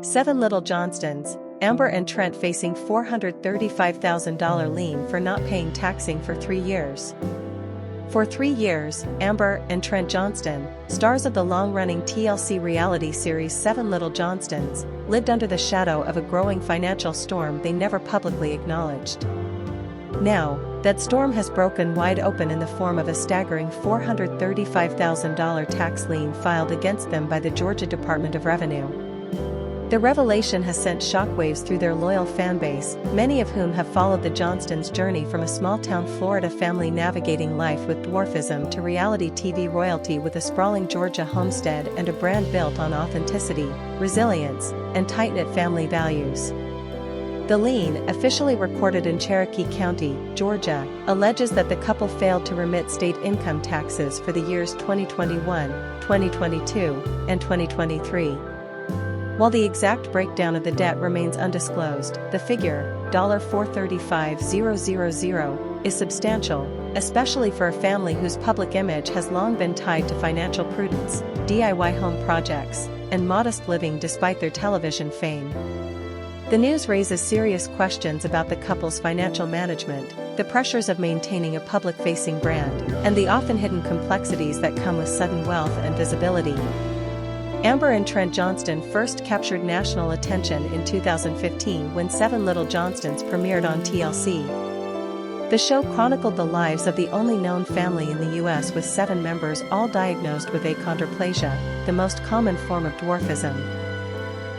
7 Little Johnstons, Amber and Trent facing $435,000 lien for not paying taxing for 3 years. For 3 years, Amber and Trent Johnston, stars of the long-running TLC reality series 7 Little Johnstons, lived under the shadow of a growing financial storm they never publicly acknowledged. Now, that storm has broken wide open in the form of a staggering $435,000 tax lien filed against them by the Georgia Department of Revenue. The revelation has sent shockwaves through their loyal fanbase, many of whom have followed the Johnstons' journey from a small-town Florida family navigating life with dwarfism to reality TV royalty with a sprawling Georgia homestead and a brand built on authenticity, resilience, and tight-knit family values. The lien, officially recorded in Cherokee County, Georgia, alleges that the couple failed to remit state income taxes for the years 2021, 2022, and 2023. While the exact breakdown of the debt remains undisclosed, the figure, $435,000, is substantial, especially for a family whose public image has long been tied to financial prudence, DIY home projects, and modest living despite their television fame. The news raises serious questions about the couple's financial management, the pressures of maintaining a public-facing brand, and the often hidden complexities that come with sudden wealth and visibility. Amber and Trent Johnston first captured national attention in 2015 when 7 Little Johnstons premiered on TLC. The show chronicled the lives of the only known family in the U.S. with 7 members all diagnosed with achondroplasia, the most common form of dwarfism.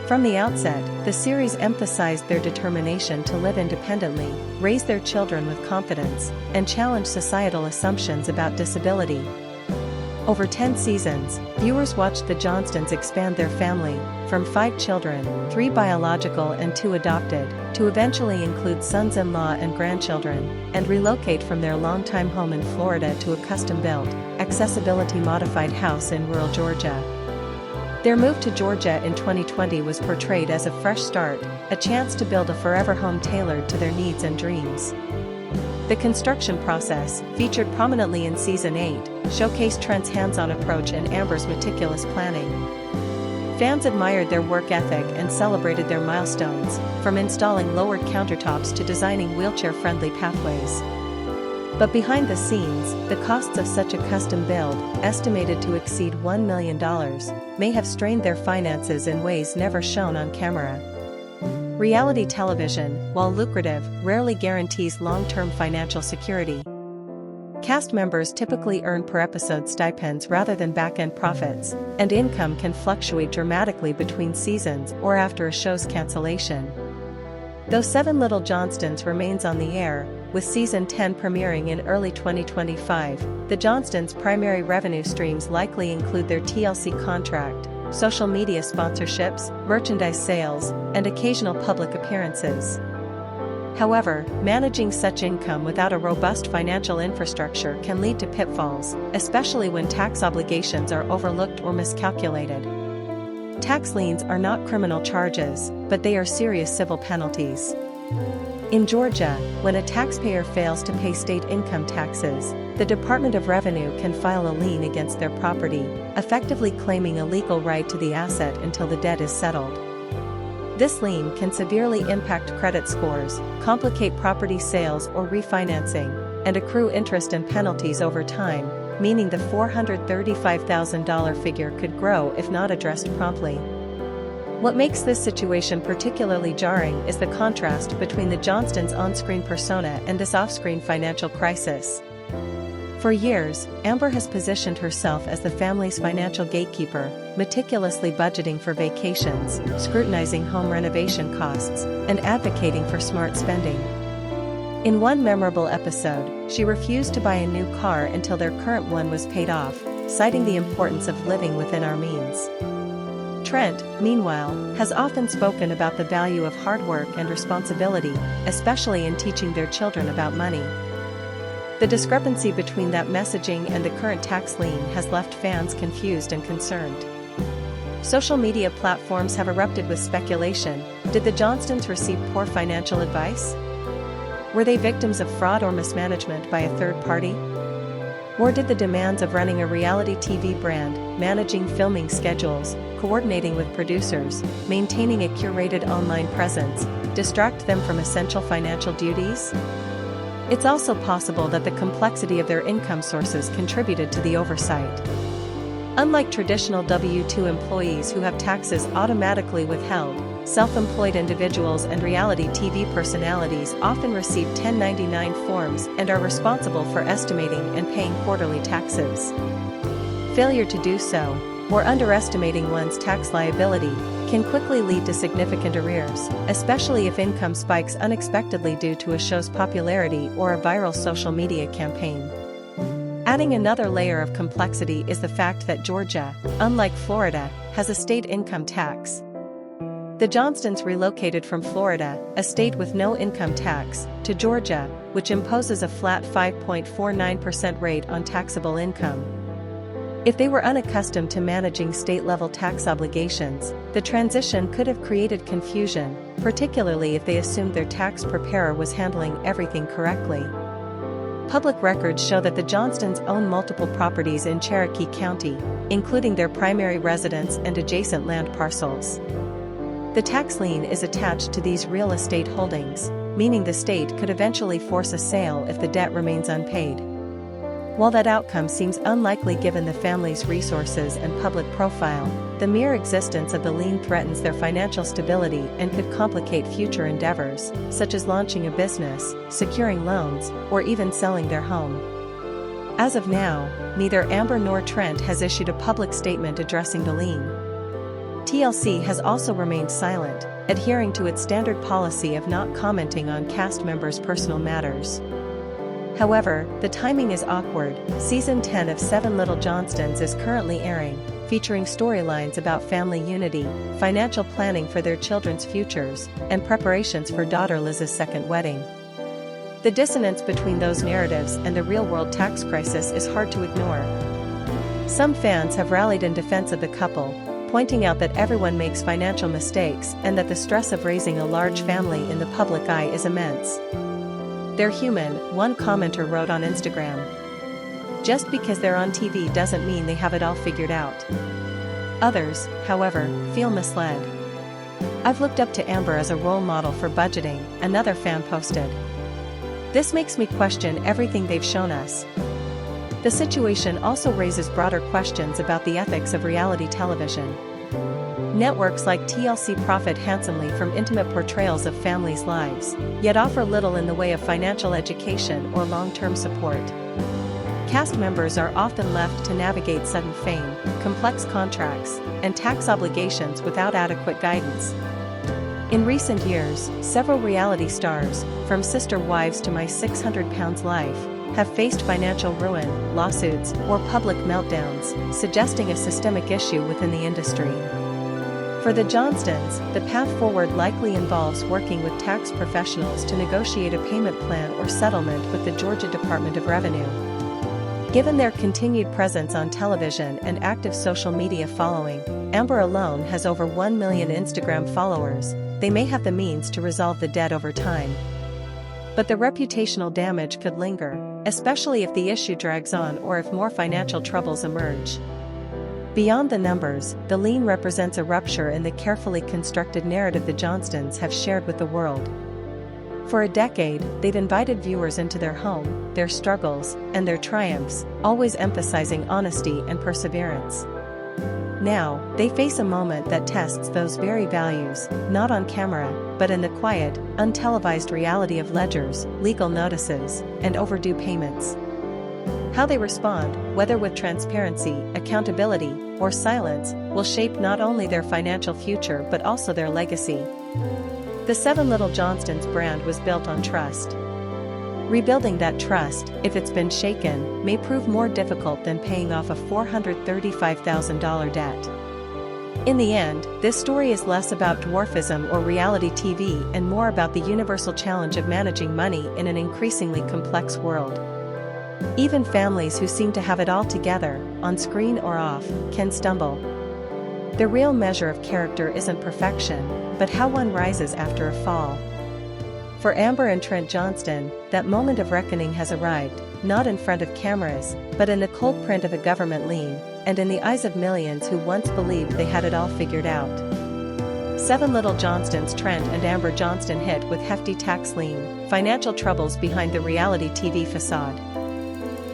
From the outset, the series emphasized their determination to live independently, raise their children with confidence, and challenge societal assumptions about disability. Over 10 seasons, viewers watched the Johnstons expand their family, from 5 children, 3 biological and 2 adopted, to eventually include sons-in-law and grandchildren, and relocate from their longtime home in Florida to a custom-built, accessibility-modified house in rural Georgia. Their move to Georgia in 2020 was portrayed as a fresh start, a chance to build a forever home tailored to their needs and dreams. The construction process, featured prominently in Season 8, showcased Trent's hands-on approach and Amber's meticulous planning. Fans admired their work ethic and celebrated their milestones, from installing lowered countertops to designing wheelchair-friendly pathways. But behind the scenes, the costs of such a custom build, estimated to exceed $1 million, may have strained their finances in ways never shown on camera. Reality television, while lucrative, rarely guarantees long-term financial security. Cast members typically earn per-episode stipends rather than back-end profits, and income can fluctuate dramatically between seasons or after a show's cancellation. Though 7 Little Johnstons remains on the air, with Season 10 premiering in early 2025, the Johnstons' primary revenue streams likely include their TLC contract, social media sponsorships, merchandise sales, and occasional public appearances. However, managing such income without a robust financial infrastructure can lead to pitfalls, especially when tax obligations are overlooked or miscalculated. Tax liens are not criminal charges, but they are serious civil penalties. In Georgia, when a taxpayer fails to pay state income taxes, the Department of Revenue can file a lien against their property, effectively claiming a legal right to the asset until the debt is settled. This lien can severely impact credit scores, complicate property sales or refinancing, and accrue interest and penalties over time, meaning the $435,000 figure could grow if not addressed promptly. What makes this situation particularly jarring is the contrast between the Johnstons' on-screen persona and this off-screen financial crisis. For years, Amber has positioned herself as the family's financial gatekeeper, meticulously budgeting for vacations, scrutinizing home renovation costs, and advocating for smart spending. In one memorable episode, she refused to buy a new car until their current one was paid off, citing the importance of living within our means. Trent, meanwhile, has often spoken about the value of hard work and responsibility, especially in teaching their children about money. The discrepancy between that messaging and the current tax lien has left fans confused and concerned. Social media platforms have erupted with speculation. Did the Johnstons receive poor financial advice? Were they victims of fraud or mismanagement by a third party? Or did the demands of running a reality TV brand, managing filming schedules, coordinating with producers, maintaining a curated online presence, distract them from essential financial duties? It's also possible that the complexity of their income sources contributed to the oversight. Unlike traditional W-2 employees who have taxes automatically withheld, self-employed individuals and reality TV personalities often receive 1099 forms and are responsible for estimating and paying quarterly taxes. Failure to do so, or underestimating one's tax liability, can quickly lead to significant arrears, especially if income spikes unexpectedly due to a show's popularity or a viral social media campaign. Adding another layer of complexity is the fact that Georgia, unlike Florida, has a state income tax. The Johnstons relocated from Florida, a state with no income tax, to Georgia, which imposes a flat 5.49% rate on taxable income. If they were unaccustomed to managing state-level tax obligations, the transition could have created confusion, particularly if they assumed their tax preparer was handling everything correctly. Public records show that the Johnstons own multiple properties in Cherokee County, including their primary residence and adjacent land parcels. The tax lien is attached to these real estate holdings, meaning the state could eventually force a sale if the debt remains unpaid. While that outcome seems unlikely given the family's resources and public profile, the mere existence of the lien threatens their financial stability and could complicate future endeavors, such as launching a business, securing loans, or even selling their home. As of now, neither Amber nor Trent has issued a public statement addressing the lien. TLC has also remained silent, adhering to its standard policy of not commenting on cast members' personal matters. However, the timing is awkward. Season 10 of 7 Little Johnstons is currently airing, featuring storylines about family unity, financial planning for their children's futures, and preparations for daughter Liz's second wedding. The dissonance between those narratives and the real-world tax crisis is hard to ignore. Some fans have rallied in defense of the couple, pointing out that everyone makes financial mistakes and that the stress of raising a large family in the public eye is immense. "They're human," one commenter wrote on Instagram. "Just because they're on TV doesn't mean they have it all figured out." Others, however, feel misled. "I've looked up to Amber as a role model for budgeting," another fan posted. "This makes me question everything they've shown us." The situation also raises broader questions about the ethics of reality television. Networks like TLC profit handsomely from intimate portrayals of families' lives, yet offer little in the way of financial education or long-term support. Cast members are often left to navigate sudden fame, complex contracts, and tax obligations without adequate guidance. In recent years, several reality stars, from Sister Wives to My 600 Pounds Life, have faced financial ruin, lawsuits, or public meltdowns, suggesting a systemic issue within the industry. For the Johnstons, the path forward likely involves working with tax professionals to negotiate a payment plan or settlement with the Georgia Department of Revenue. Given their continued presence on television and active social media following, Amber alone has over 1 million Instagram followers. They may have the means to resolve the debt over time. But the reputational damage could linger, especially if the issue drags on or if more financial troubles emerge. Beyond the numbers, the lien represents a rupture in the carefully constructed narrative the Johnstons have shared with the world. For a decade, they've invited viewers into their home, their struggles, and their triumphs, always emphasizing honesty and perseverance. Now, they face a moment that tests those very values, not on camera, but in the quiet, untelevised reality of ledgers, legal notices, and overdue payments. How they respond, whether with transparency, accountability, or silence, will shape not only their financial future but also their legacy. The 7 Little Johnstons brand was built on trust. Rebuilding that trust, if it's been shaken, may prove more difficult than paying off a $435,000 debt. In the end, this story is less about dwarfism or reality TV and more about the universal challenge of managing money in an increasingly complex world. Even families who seem to have it all together, on screen or off, can stumble. The real measure of character isn't perfection, but how one rises after a fall. For Amber and Trent Johnston, that moment of reckoning has arrived. not in front of cameras, but in the cold print of a government lien, and in the eyes of millions who once believed they had it all figured out. 7 Little Johnstons. Trent and Amber Johnston hit with hefty tax lien, financial troubles behind the reality TV facade.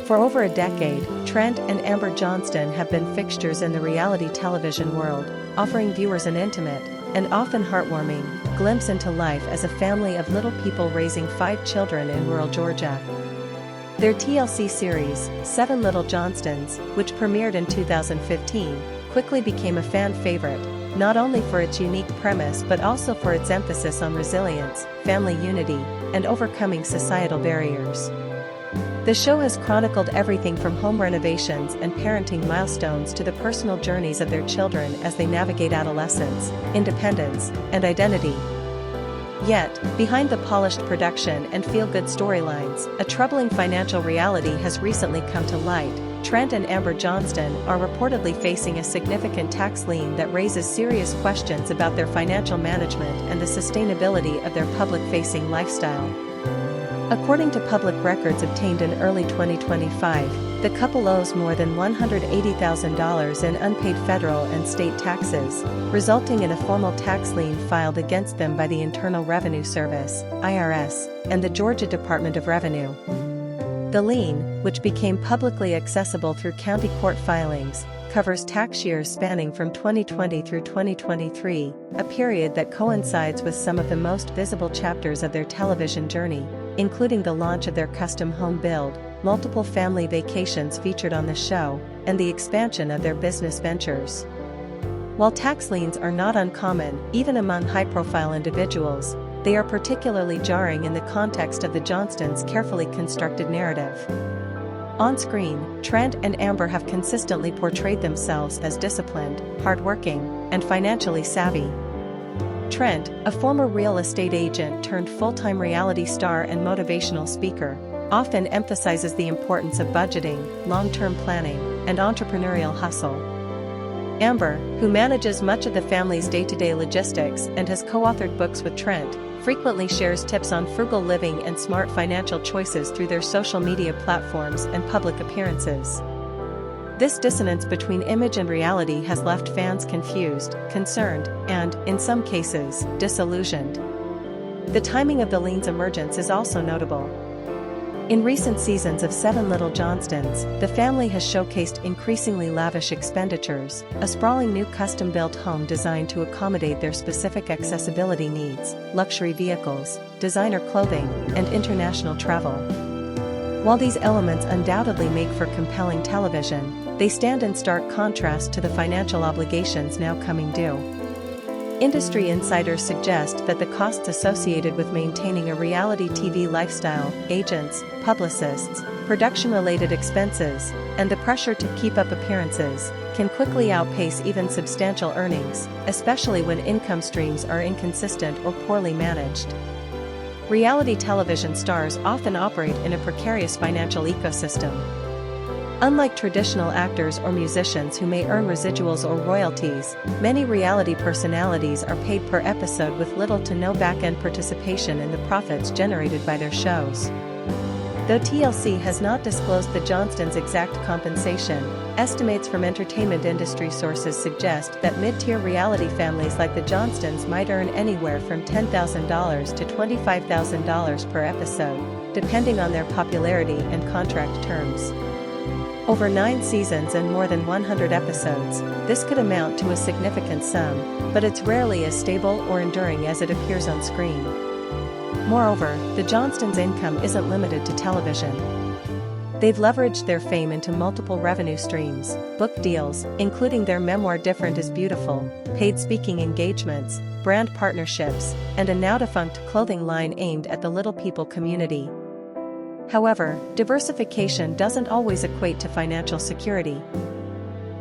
For over a decade, Trent and Amber Johnston have been fixtures in the reality television world, offering viewers an intimate, and often heartwarming, glimpse into life as a family of little people raising 5 children in rural Georgia. Their TLC series, 7 Little Johnstons, which premiered in 2015, quickly became a fan favorite, not only for its unique premise but also for its emphasis on resilience, family unity, and overcoming societal barriers. The show has chronicled everything from home renovations and parenting milestones to the personal journeys of their children as they navigate adolescence, independence, and identity. Yet, behind the polished production and feel-good storylines, a troubling financial reality has recently come to light. Trent and Amber Johnston are reportedly facing a significant tax lien that raises serious questions about their financial management and the sustainability of their public-facing lifestyle. According to public records obtained in early 2025, the couple owes more than $180,000 in unpaid federal and state taxes, resulting in a formal tax lien filed against them by the Internal Revenue Service (IRS) and the Georgia Department of Revenue. The lien, which became publicly accessible through county court filings, covers tax years spanning from 2020 through 2023, a period that coincides with some of the most visible chapters of their television journey, including the launch of their custom home build, multiple family vacations featured on the show, and the expansion of their business ventures. While tax liens are not uncommon, even among high-profile individuals, they are particularly jarring in the context of the Johnstons' carefully constructed narrative. On screen, Trent and Amber have consistently portrayed themselves as disciplined, hardworking, and financially savvy. Trent, a former real estate agent turned full-time reality star and motivational speaker, often emphasizes the importance of budgeting, long-term planning, and entrepreneurial hustle. Amber, who manages much of the family's day-to-day logistics and has co-authored books with Trent, frequently shares tips on frugal living and smart financial choices through their social media platforms and public appearances. This dissonance between image and reality has left fans confused, concerned, and, in some cases, disillusioned. The timing of the lien's emergence is also notable. In recent seasons of 7 Little Johnstons, the family has showcased increasingly lavish expenditures, a sprawling new custom-built home designed to accommodate their specific accessibility needs, luxury vehicles, designer clothing, and international travel. While these elements undoubtedly make for compelling television, they stand in stark contrast to the financial obligations now coming due. Industry insiders suggest that the costs associated with maintaining a reality TV lifestyle, agents, publicists, production-related expenses, and the pressure to keep up appearances, can quickly outpace even substantial earnings, especially when income streams are inconsistent or poorly managed. Reality television stars often operate in a precarious financial ecosystem. Unlike traditional actors or musicians who may earn residuals or royalties, many reality personalities are paid per episode with little to no back-end participation in the profits generated by their shows. Though TLC has not disclosed the Johnstons' exact compensation, estimates from entertainment industry sources suggest that mid-tier reality families like the Johnstons might earn anywhere from $10,000 to $25,000 per episode, depending on their popularity and contract terms. Over 9 seasons and more than 100 episodes, this could amount to a significant sum, but it's rarely as stable or enduring as it appears on screen. Moreover, the Johnstons' income isn't limited to television. They've leveraged their fame into multiple revenue streams, book deals, including their memoir Different is Beautiful, paid speaking engagements, brand partnerships, and a now-defunct clothing line aimed at the little people community. However, diversification doesn't always equate to financial security.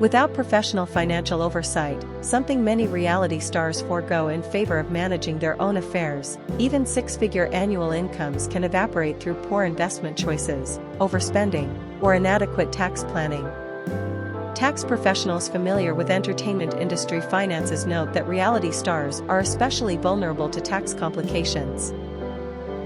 Without professional financial oversight, something many reality stars forego in favor of managing their own affairs, even 6-figure annual incomes can evaporate through poor investment choices, overspending, or inadequate tax planning. Tax professionals familiar with entertainment industry finances note that reality stars are especially vulnerable to tax complications.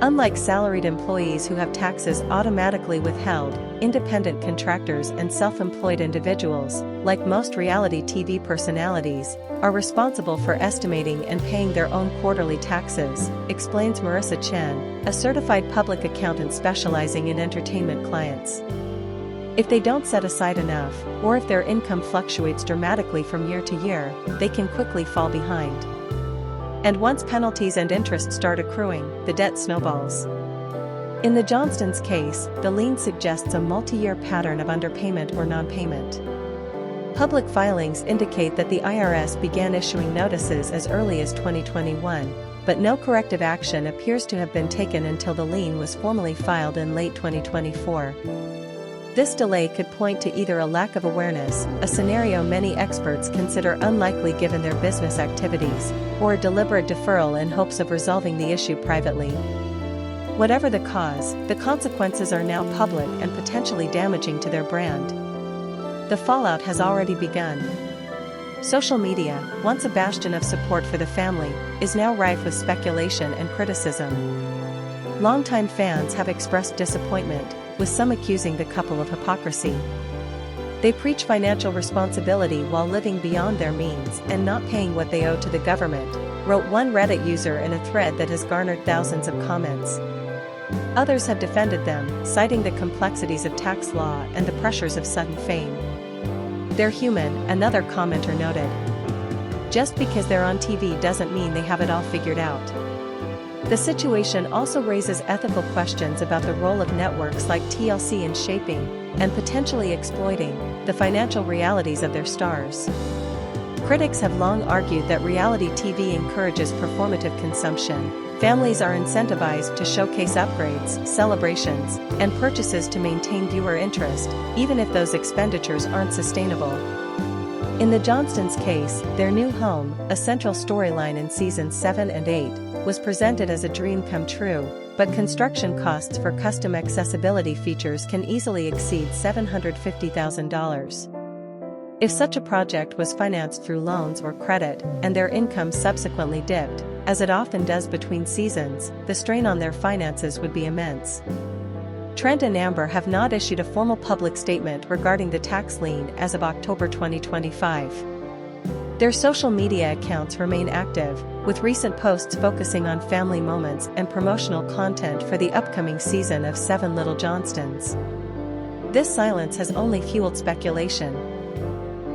Unlike salaried employees who have taxes automatically withheld, independent contractors and self-employed individuals, like most reality TV personalities, are responsible for estimating and paying their own quarterly taxes, explains Marissa Chen, a certified public accountant specializing in entertainment clients. If they don't set aside enough, or if their income fluctuates dramatically from year to year, they can quickly fall behind. And once penalties and interest start accruing, the debt snowballs. In the Johnstons' case, the lien suggests a multi-year pattern of underpayment or non-payment. Public filings indicate that the IRS began issuing notices as early as 2021, but no corrective action appears to have been taken until the lien was formally filed in late 2024. This delay could point to either a lack of awareness, a scenario many experts consider unlikely given their business activities, or a deliberate deferral in hopes of resolving the issue privately. Whatever the cause, the consequences are now public and potentially damaging to their brand. The fallout has already begun. Social media, once a bastion of support for the family, is now rife with speculation and criticism. Longtime fans have expressed disappointment, with some accusing the couple of hypocrisy. They preach financial responsibility while living beyond their means and not paying what they owe to the government, wrote one Reddit user in a thread that has garnered thousands of comments. Others have defended them, citing the complexities of tax law and the pressures of sudden fame. They're human, another commenter noted. Just because they're on TV doesn't mean they have it all figured out. The situation also raises ethical questions about the role of networks like TLC in shaping, and potentially exploiting, the financial realities of their stars. Critics have long argued that reality TV encourages performative consumption. Families are incentivized to showcase upgrades, celebrations, and purchases to maintain viewer interest, even if those expenditures aren't sustainable. In the Johnstons' case, their new home, a central storyline in seasons 7 and 8, was presented as a dream come true, but construction costs for custom accessibility features can easily exceed $750,000. If such a project was financed through loans or credit, and their income subsequently dipped, as it often does between seasons, the strain on their finances would be immense. Trent and Amber have not issued a formal public statement regarding the tax lien as of October 2025. Their social media accounts remain active, with recent posts focusing on family moments and promotional content for the upcoming season of 7 Little Johnstons. This silence has only fueled speculation.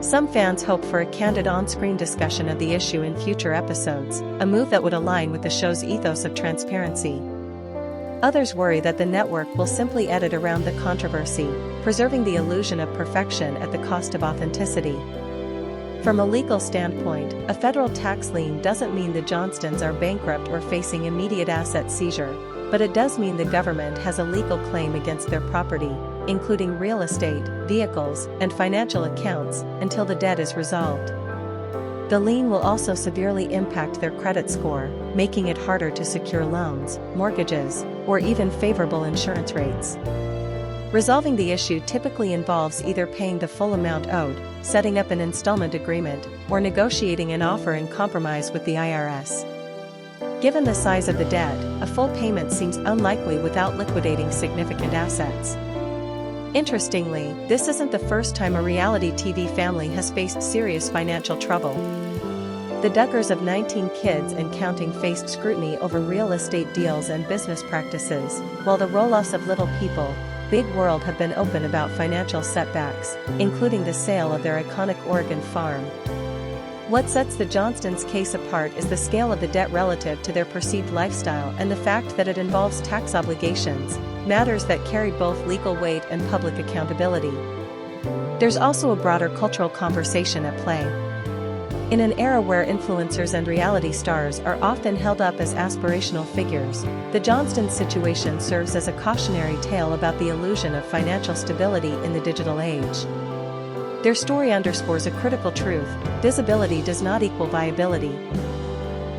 Some fans hope for a candid on-screen discussion of the issue in future episodes, a move that would align with the show's ethos of transparency. Others worry that the network will simply edit around the controversy, preserving the illusion of perfection at the cost of authenticity. From a legal standpoint, a federal tax lien doesn't mean the Johnstons are bankrupt or facing immediate asset seizure, but it does mean the government has a legal claim against their property, including real estate, vehicles, and financial accounts, until the debt is resolved. The lien will also severely impact their credit score, making it harder to secure loans, mortgages, or even favorable insurance rates. Resolving the issue typically involves either paying the full amount owed, setting up an installment agreement, or negotiating an offer in compromise with the IRS. Given the size of the debt, a full payment seems unlikely without liquidating significant assets. Interestingly, this isn't the first time a reality TV family has faced serious financial trouble. The Duggars of 19 Kids and Counting faced scrutiny over real estate deals and business practices, while the Roloffs of Little People, Big World have been open about financial setbacks, including the sale of their iconic Oregon farm. What sets the Johnstons' case apart is the scale of the debt relative to their perceived lifestyle and the fact that it involves tax obligations, matters that carry both legal weight and public accountability. There's also a broader cultural conversation at play. In an era where influencers and reality stars are often held up as aspirational figures, the Johnston situation serves as a cautionary tale about the illusion of financial stability in the digital age. Their story underscores a critical truth: visibility does not equal viability.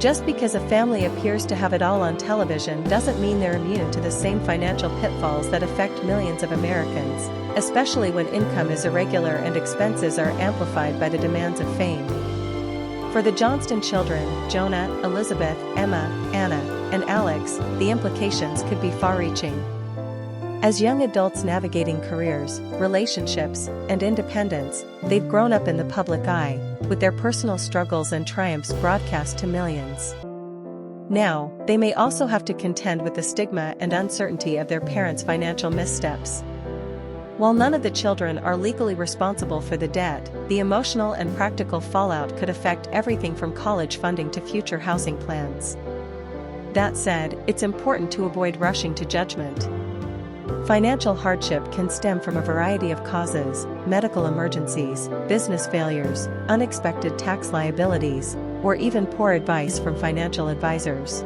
Just because a family appears to have it all on television doesn't mean they're immune to the same financial pitfalls that affect millions of Americans, especially when income is irregular and expenses are amplified by the demands of fame. For the Johnston children, Jonah, Elizabeth, Emma, Anna, and Alex, the implications could be far-reaching. As young adults navigating careers, relationships, and independence, they've grown up in the public eye, with their personal struggles and triumphs broadcast to millions. Now, they may also have to contend with the stigma and uncertainty of their parents' financial missteps. While none of the children are legally responsible for the debt, the emotional and practical fallout could affect everything from college funding to future housing plans. That said, it's important to avoid rushing to judgment. Financial hardship can stem from a variety of causes: medical emergencies, business failures, unexpected tax liabilities, or even poor advice from financial advisors.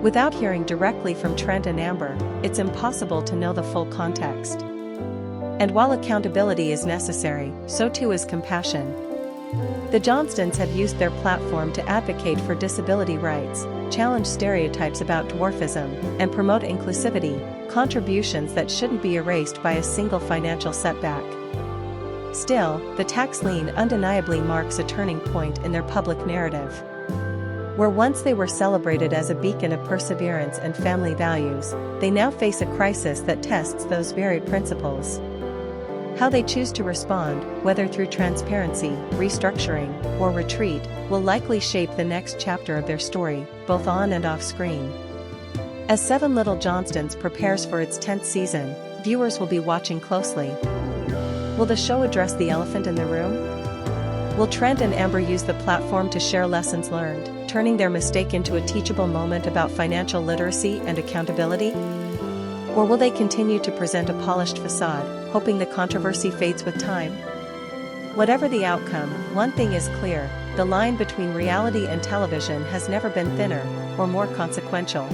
Without hearing directly from Trent and Amber, it's impossible to know the full context. And while accountability is necessary, so too is compassion. The Johnstons have used their platform to advocate for disability rights, challenge stereotypes about dwarfism, and promote inclusivity, contributions that shouldn't be erased by a single financial setback. Still, the tax lien undeniably marks a turning point in their public narrative. Where once they were celebrated as a beacon of perseverance and family values, they now face a crisis that tests those very principles. How they choose to respond, whether through transparency, restructuring, or retreat, will likely shape the next chapter of their story, both on and off screen. As Seven Little Johnstons prepares for its 10th season, viewers will be watching closely. Will the show address the elephant in the room? Will Trent and Amber use the platform to share lessons learned, turning their mistake into a teachable moment about financial literacy and accountability? Or will they continue to present a polished facade, hoping the controversy fades with time? Whatever the outcome, one thing is clear: the line between reality and television has never been thinner, or more consequential.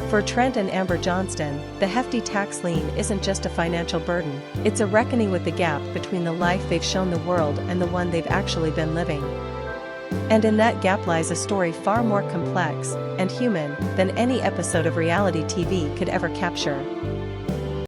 For Trent and Amber Johnston, the hefty tax lien isn't just a financial burden, it's a reckoning with the gap between the life they've shown the world and the one they've actually been living. And in that gap lies a story far more complex and human than any episode of reality TV could ever capture.